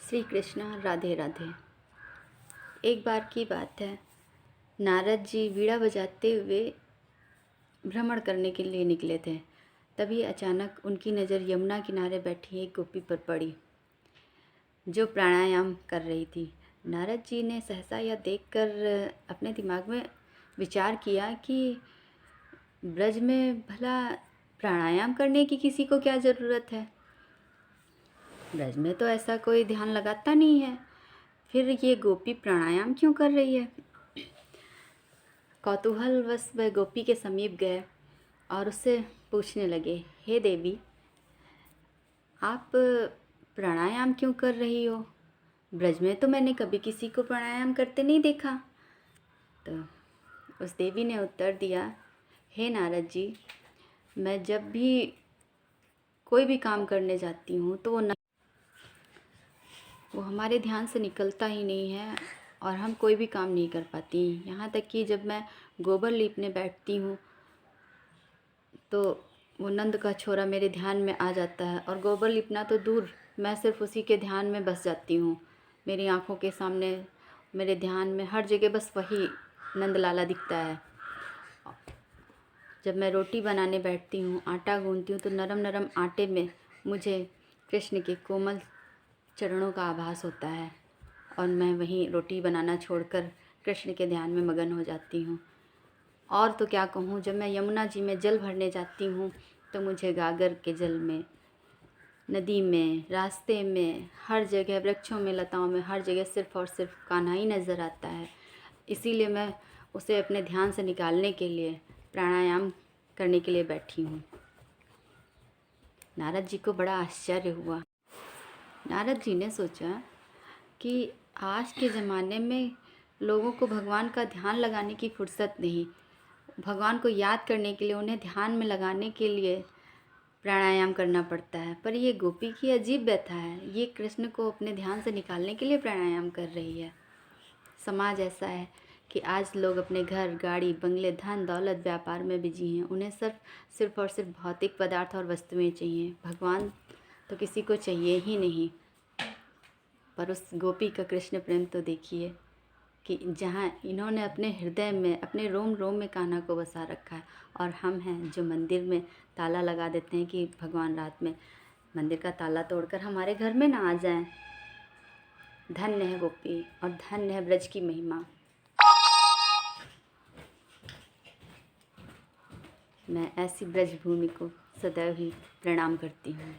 श्री कृष्ण राधे राधे। एक बार की बात है, नारद जी वीणा बजाते हुए भ्रमण करने के लिए निकले थे। तभी अचानक उनकी नज़र यमुना किनारे बैठी एक गोपी पर पड़ी जो प्राणायाम कर रही थी। नारद जी ने सहसा यह देखकर अपने दिमाग में विचार किया कि ब्रज में भला प्राणायाम करने की किसी को क्या ज़रूरत है। ब्रज में तो ऐसा कोई ध्यान लगाता नहीं है, फिर ये गोपी प्राणायाम क्यों कर रही है। कौतूहलवश वह गोपी के समीप गए और उससे पूछने लगे, हे देवी, आप प्राणायाम क्यों कर रही हो? ब्रज में तो मैंने कभी किसी को प्राणायाम करते नहीं देखा। तो उस देवी ने उत्तर दिया, हे नारद जी, मैं जब भी कोई भी काम करने जाती हूँ तो वो हमारे ध्यान से निकलता ही नहीं है और हम कोई भी काम नहीं कर पाती। यहाँ तक कि जब मैं गोबर लीपने बैठती हूँ तो वो नंद का छोरा मेरे ध्यान में आ जाता है और गोबर लीपना तो दूर, मैं सिर्फ उसी के ध्यान में बस जाती हूँ। मेरी आँखों के सामने, मेरे ध्यान में हर जगह बस वही नंद लाला दिखता है। जब मैं रोटी बनाने बैठती हूँ, आटा गूँथती हूँ तो नरम नरम आटे में मुझे कृष्ण के कोमल चरणों का आभास होता है और मैं वहीं रोटी बनाना छोड़कर कृष्ण के ध्यान में मगन हो जाती हूँ। और तो क्या कहूँ, जब मैं यमुना जी में जल भरने जाती हूँ तो मुझे गागर के जल में, नदी में, रास्ते में, हर जगह, वृक्षों में, लताओं में, हर जगह सिर्फ़ और सिर्फ कान्हा ही नज़र आता है। इसीलिए मैं उसे अपने ध्यान से निकालने के लिए प्राणायाम करने के लिए बैठी हूँ। नारद जी को बड़ा आश्चर्य हुआ। नारद जी ने सोचा कि आज के ज़माने में लोगों को भगवान का ध्यान लगाने की फुर्सत नहीं। भगवान को याद करने के लिए, उन्हें ध्यान में लगाने के लिए प्राणायाम करना पड़ता है। पर ये गोपी की अजीब व्यथा है, ये कृष्ण को अपने ध्यान से निकालने के लिए प्राणायाम कर रही है। समाज ऐसा है कि आज लोग अपने घर, गाड़ी, बंगले, धन दौलत, व्यापार में बिजी हैं। उन्हें सिर्फ और सिर्फ भौतिक पदार्थ और वस्तुएं चाहिए। भगवान तो किसी को चाहिए ही नहीं। पर उस गोपी का कृष्ण प्रेम तो देखिए कि जहाँ इन्होंने अपने हृदय में, अपने रोम रोम में कान्हा को बसा रखा है, और हम हैं जो मंदिर में ताला लगा देते हैं कि भगवान रात में मंदिर का ताला तोड़कर हमारे घर में ना आ जाएं। धन्य है गोपी और धन्य है ब्रज की महिमा। मैं ऐसी ब्रज भूमि को सदैव ही प्रणाम करती हूँ।